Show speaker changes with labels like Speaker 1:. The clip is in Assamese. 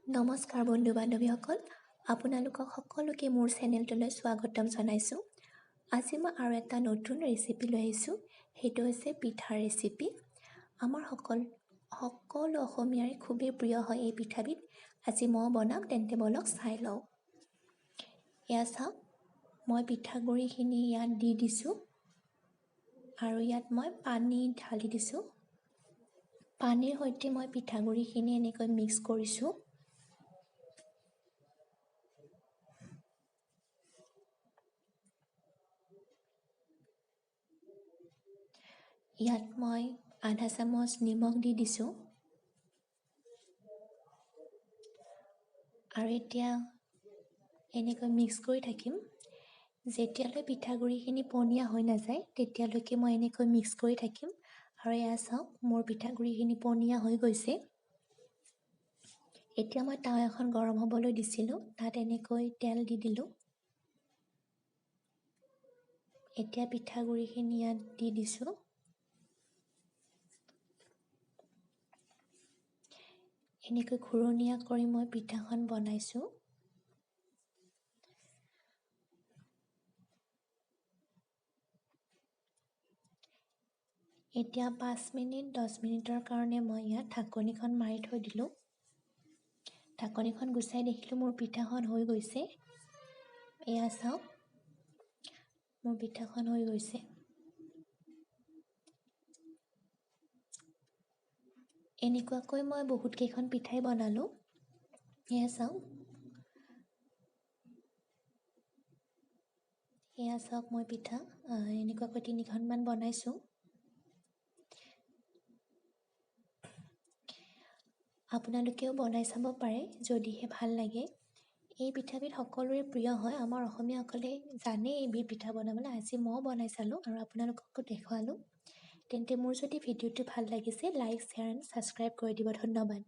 Speaker 1: নমস্কাৰ বন্ধু বান্ধৱীসকল, আপোনালোকক সকলোকে মোৰ চেনেলটোলৈ স্বাগতম জনাইছোঁ। আজি মই আৰু এটা নতুন ৰেচিপি লৈ আহিছোঁ। সেইটো হৈছে পিঠাৰ ৰেচিপি। আমাৰ সকলো অসমীয়াৰে খুবেই প্ৰিয় হয় এই পিঠাবিধ। আজি মই বনাম, তেন্তে বলক চাই লওঁ। এয়া চাওক, মই পিঠাগুড়িখিনি ইয়াত দি দিছোঁ আৰু ইয়াত মই পানী ঢালি দিছোঁ। পানীৰ সৈতে মই পিঠাগুড়িখিনি এনেকৈ মিক্স কৰিছোঁ। ইয়াত মই আধা চামুচ নিমখ দি দিছোঁ আৰু এতিয়া এনেকৈ মিক্স কৰি থাকিম। যেতিয়ালৈ পিঠাগুড়িখিনি পনীয়া হৈ নাযায় তেতিয়ালৈকে মই এনেকৈ মিক্স কৰি থাকিম। আৰু এয়া চাওক, মোৰ পিঠাগুড়িখিনি পনীয়া হৈ গৈছে। এতিয়া মই তাৱা এখন গৰম হ'বলৈ দিছিলোঁ, তাত এনেকৈ তেল দি দিলোঁ। এতিয়া পিঠাগুড়িখিনি ইয়াত দি দিছোঁ। এনেকৈ ঘূৰণীয়া কৰি মই পিঠাখন বনাইছোঁ। এতিয়া 5 মিনিট 10 মিনিটৰ কাৰণে মই ইয়াত ঢাকনিখন মাৰি থৈ দিলোঁ। ঢাকনিখন গুচাই দেখিলোঁ মোৰ পিঠাখন হৈ গৈছে। এয়া চাওক, মোৰ পিঠাখন হৈ গৈছে। এনেকুৱাকৈ মই বহুতকেইখন পিঠাই বনালোঁ। এয়া চাওক, মই পিঠা এনেকুৱাকৈ 3খনমান বনাইছোঁ। আপোনালোকেও বনাই চাব পাৰে যদিহে ভাল লাগে। এই পিঠাবিধ সকলোৰে প্ৰিয় হয়। আমাৰ অসমীয়াসকলে জানে এইবিধ পিঠা বনাবলৈ। আজি ময়ো বনাই চালোঁ আৰু আপোনালোককো দেখুৱালোঁ। তেন্তে মোৰ যদি ভিডিঅ'টো ভাল লাগিছে, লাইক, শ্বেয়াৰ এণ্ড ছাবস্ক্ৰাইব কৰি দিব। ধন্যবাদ।